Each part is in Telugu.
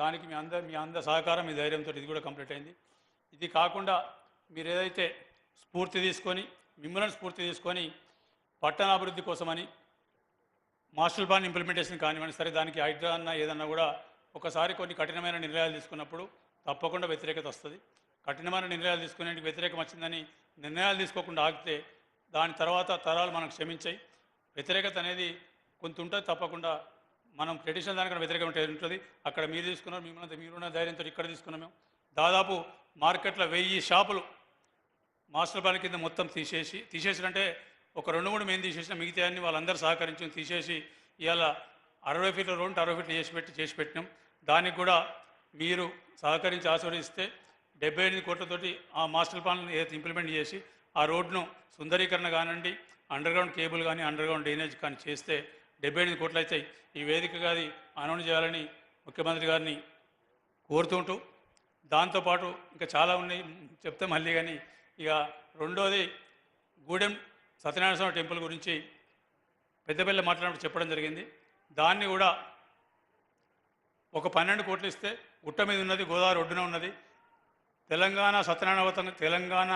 దానికి మీ అందరి సహకారం మీ ధైర్యంతో ఇది కూడా కంప్లీట్ అయింది. ఇది కాకుండా మీరు ఏదైతే స్ఫూర్తి తీసుకొని మిమ్మల్ని స్ఫూర్తి తీసుకొని పట్టణాభివృద్ధి కోసమని మాస్టర్ ప్లాన్ ఇంప్లిమెంటేషన్ కానివ్వండి సరే దానికి హైడ్రా అన్న ఏదన్నా కూడా ఒకసారి కొన్ని కఠినమైన నిర్ణయాలు తీసుకున్నప్పుడు తప్పకుండా వ్యతిరేకత వస్తుంది. కఠినమైన నిర్ణయాలు తీసుకునేందుకు వ్యతిరేకం వచ్చిందని నిర్ణయాలు తీసుకోకుండా ఆగితే దాని తర్వాత తరాలు మనకు క్షమించాయి. వ్యతిరేకత అనేది కొంత ఉంటుంది తప్పకుండా. మనం ట్రెడిషనల్ దానికన్నా వ్యతిరేకం ఉంటుంది. అక్కడ మీరు తీసుకున్నారు, మీరున్న ధైర్యంతో ఇక్కడ తీసుకున్నాం. మేము దాదాపు మార్కెట్లో 1000 షాపులు మాస్టర్ ప్లాన్ కింద మొత్తం తీసేసినంటే ఒక 2-3 మేము తీసేసిన మిగతా అన్ని వాళ్ళందరూ సహకరించి తీసేసి ఇవాళ 60 ఫీట్ల రోడ్డు 60 ఫీట్లు చేసి పెట్టినాం. దానికి కూడా మీరు సహకరించి ఆశీర్వదిస్తే 78 కోట్లతోటి ఆ మాస్టర్ ప్లాన్ ఇంప్లిమెంట్ చేసి ఆ రోడ్ను సుందరీకరణ కానివ్వండి, అండర్గ్రౌండ్ కేబుల్ కానీ అండర్గ్రౌండ్ డ్రైనేజ్ కానీ చేస్తే 78 కోట్లు అవుతాయి. ఈ వేదికగా అది అనౌన్స్ చేయాలని ముఖ్యమంత్రి గారిని కోరుతుంటూ, దాంతోపాటు ఇంకా చాలా ఉన్నాయి చెప్తే మళ్ళీ. కానీ ఇక రెండోది గూడెం సత్యనారాయణ స్వామి టెంపుల్ గురించి పెద్దపల్లి మాట్లాడినప్పుడు చెప్పడం జరిగింది. దాన్ని కూడా ఒక 12 కోట్లు ఇస్తే గుట్ట మీద ఉన్నది, గోదావరి ఒడ్డున ఉన్నది. తెలంగాణ సత్యనారాయణ తెలంగాణ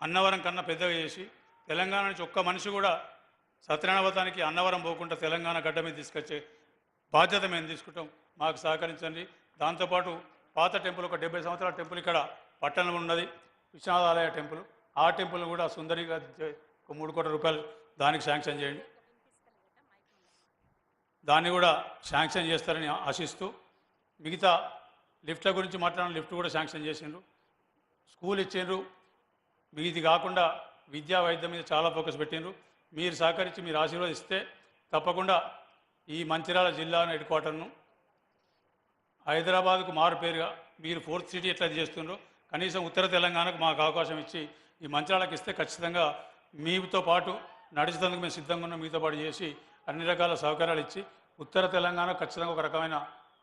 అన్నవరం కన్నా పెద్దగా చేసి తెలంగాణ నుంచి ఒక్క మనిషి కూడా సత్యనారాయణవతానికి అన్నవరం పోకుండా తెలంగాణ గడ్డ మీద తీసుకొచ్చే బాధ్యత మేము తీసుకుంటాం. మాకు సహకరించండి. దాంతోపాటు పాత టెంపుల్ ఒక 70 సంవత్సరాల టెంపుల్ ఇక్కడ పట్టణంలో ఉన్నది, విశ్వనాథ ఆలయ టెంపుల్. ఆ టెంపుల్ కూడా సుందరిగా ఒక 3 కోట్ల రూపాయలు దానికి శాంక్షన్ చేయండి. దాన్ని కూడా శాంక్షన్ చేస్తారని ఆశిస్తూ, మిగతా లిఫ్ట్ల గురించి మాట్లాడిన లిఫ్ట్ కూడా శాంక్షన్ చేసిండ్రు, స్కూల్ ఇచ్చిండ్రు. ఇది కాకుండా విద్యా వైద్యం మీద చాలా ఫోకస్ పెట్టిండ్రు. మీరు సహకరించి మీరు ఆశీర్వదిస్తే తప్పకుండా ఈ మంచిర్యాల జిల్లా హెడ్ క్వార్టర్ను హైదరాబాద్కు మారు పేరుగా మీరు 4th సిటీ ఎట్లా చేస్తుండ్రో కనీసం ఉత్తర తెలంగాణకు మాకు అవకాశం ఇచ్చి ఈ మంచిర్యాలకు ఇస్తే ఖచ్చితంగా మీతో పాటు నడిచేందుకు మేము సిద్ధంగా ఉన్నాం. మీతో పాటు చేసి అన్ని రకాల సౌకర్యాలు ఇచ్చి ఉత్తర తెలంగాణ ఖచ్చితంగా ఒక రకమైన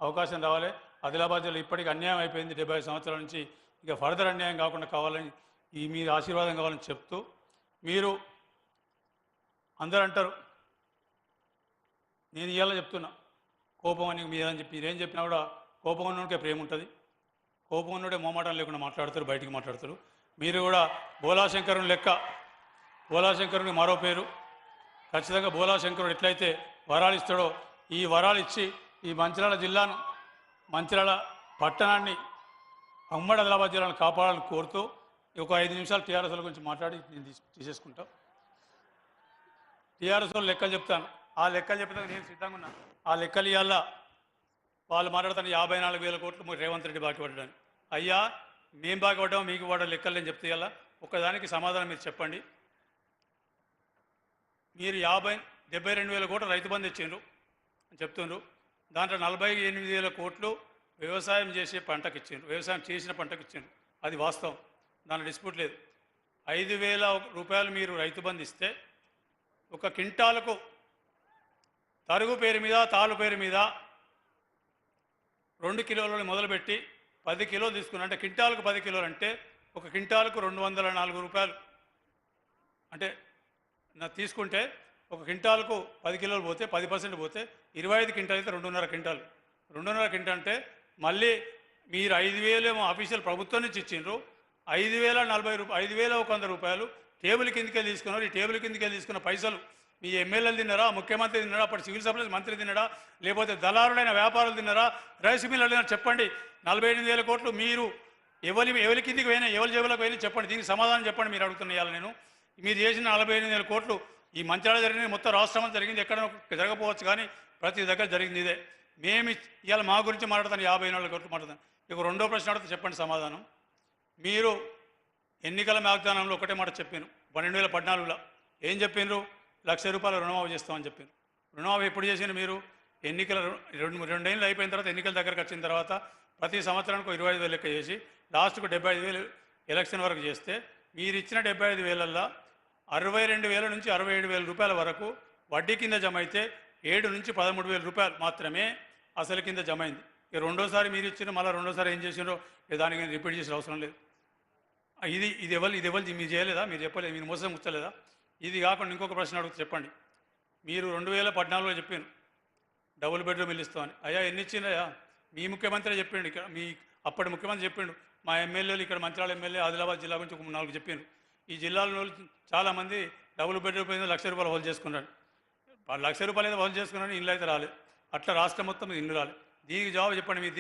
అవకాశం రావాలి. ఆదిలాబాద్ జిల్లా ఇప్పటికీ అన్యాయం అయిపోయింది 75 సంవత్సరాల నుంచి. ఇక ఫర్దర్ అన్యాయం కాకుండా కావాలని ఈ మీరు ఆశీర్వాదం కావాలని చెప్తూ, మీరు అందరూ అంటారు నేను ఇవాళ చెప్తున్నా కోపం అని మీరని చెప్పి మీరేం చెప్పినా కూడా కోపం ఉన్నోడికే ప్రేమ ఉంటుంది. కోపం ఉన్నోడే మోమాటం లేకుండా మాట్లాడతారు, బయటికి మాట్లాడతారు. మీరు కూడా బోలాశంకరుని లెక్క, బోలాశంకరుని మరో పేరు ఖచ్చితంగా బోలాశంకరుడు ఎట్లయితే వరాలు ఇస్తాడో ఈ వరాలు ఇచ్చి ఈ మంచిర్యాల జిల్లాను మంచిర్యాల పట్టణాన్ని ఉమ్మడి ఆదిలాబాద్ జిల్లాను కాపాడాలని కోరుతూ ఒక 5 నిమిషాలు టీఆర్ఎస్ల గురించి మాట్లాడి నేను తీసేసుకుంటాం. టీఆర్ఎస్ వాళ్ళు లెక్కలు చెప్తాను, ఆ లెక్కలు చెప్తాను నేను సిద్ధంగా ఉన్నా. ఆ లెక్కలు ఇవాళ వాళ్ళు మాట్లాడుతాను 54,000 కోట్లు రేవంత్ రెడ్డి బాకీ పడ్డాను. అయ్యా మేము బాకీ పడ్డాము మీకు పడ్డ లెక్కలు నేను చెప్తే ఇవాళ ఒకదానికి సమాధానం మీరు చెప్పండి. మీరు 72,000 కోట్లు రైతు బంధు ఇచ్చిండ్రు అని చెప్తుండ్రు. దాంట్లో 48,000 కోట్లు వ్యవసాయం చేసే పంటకు ఇచ్చిండ్రు, వ్యవసాయం చేసిన పంటకు ఇచ్చిండ్రు. అది వాస్తవం, దాని డిస్ప్యూట్ లేదు. 5,000 రూపాయలు మీరు రైతు బంధు ఇస్తే ఒక క్వింటాలకు తరుగు పేరు మీద తాలు పేరు మీద 2 కిలోలు మొదలుపెట్టి 10 కిలోలు తీసుకున్నా అంటే క్వింటాలకు 10 కిలోలు అంటే ఒక క్వింటాలకు 204 రూపాయలు అంటే తీసుకుంటే ఒక క్వింటాలకు 10 కిలోలు పోతే 10% పోతే 25 క్వింటాల్ అయితే 2.5 క్వింటాలు. 2.5 క్వింటాల్ అంటే మళ్ళీ మీరు 5,000 ఏమో ఆఫీషియల్ ప్రభుత్వం నుంచి ఇచ్చిండ్రు, 5,100 రూపాయలు టేబుల్ కిందకే తీసుకున్నారు. ఈ టేబుల్ కిందకే తీసుకున్న పైసలు మీ ఎమ్మెల్యేలు తిన్నారా, ముఖ్యమంత్రి తిన్నారా, అప్పుడు సివిల్ సప్లైస్ మంత్రి తిన్నాడా, లేకపోతే దళారులైన వ్యాపారులు తిన్నారా, రైస్ మిల్లు తిన్నారా చెప్పండి. 48,000 కోట్లు మీరు ఎవరి కిందికి పోయినా ఎవరి జేబులకు పోయినా చెప్పండి, దీనికి సమాధానం చెప్పండి. మీరు అడుగుతున్న నేను మీరు చేసిన 48,000 కోట్లు ఈ మంచిర్యాల జరిగింది, మొత్తం రాష్ట్రం జరిగింది, ఎక్కడ జరగకపోవచ్చు కానీ ప్రతి దగ్గర జరిగింది ఇదే. మేము ఇవాళ మా గురించి మాట్లాడతాను 54 కోట్లు మాట్లాడతాను. ఇక రెండో ప్రశ్న అడిగితే చెప్పండి సమాధానం. మీరు ఎన్నికల వాగ్దానంలో ఒకటే మాట చెప్పాను, 2014లో ఏం చెప్పినారు, 1,00,000 రూపాయలు రుణమాఫీ చేస్తామని చెప్పారు. రుణమాఫీ ఎప్పుడు చేసినారు మీరు? ఎన్నికల 2 ఏళ్ళు అయిపోయిన తర్వాత ఎన్నికల దగ్గరకు వచ్చిన తర్వాత ప్రతి సంవత్సరానికి 25,000 లెక్క చేసి లాస్ట్కు 75,000 ఎలక్షన్ వరకు చేస్తే మీరు ఇచ్చిన 75,000ల్లో 62,000 నుంచి 67,000 రూపాయల వరకు వడ్డీ కింద జమ అయితే 7 నుంచి 13,000 రూపాయలు మాత్రమే అసలు కింద జమ అయింది. ఇక రెండోసారి మీరు ఇచ్చిన మళ్ళీ రెండోసారి ఏం చేసినారో దానికి రిపీట్ చేసిన అవసరం లేదు. ఇది ఎవరు మీరు చేయలేదా? మీరు చెప్పలేదు, మీరు మోసం ముచ్చలేదా? ఇది కాకుండా ఇంకొక ప్రశ్న అడుగుతూ చెప్పండి. మీరు 2014లో చెప్పాను డబుల్ బెడ్రూమ్ ఇల్లు ఇస్తామని. అయ్యా ఎన్ని ఇచ్చిందయ్యా? మీ ముఖ్యమంత్రి చెప్పిండు, ఇక్కడ మీ అప్పటి ముఖ్యమంత్రి చెప్పిండు, మా ఎమ్మెల్యేలు ఇక్కడ మంచిర్యాల ఎమ్మెల్యే ఆదిలాబాద్ జిల్లా గురించి ఒక 4 చెప్పిండ్రు. ఈ జిల్లాలో చాలామంది డబుల్ బెడ్రూమ్ పైన ₹1,00,000 హోల్ చేసుకున్నారు. ₹1,00,000 ఏదో హోల్ చేసుకున్నారని ఇల్లు అయితే రాలేదు. అట్లా రాష్ట్రం మొత్తం ఇల్లు రాలేదు. దీనికి జవాబు చెప్పండి. మీ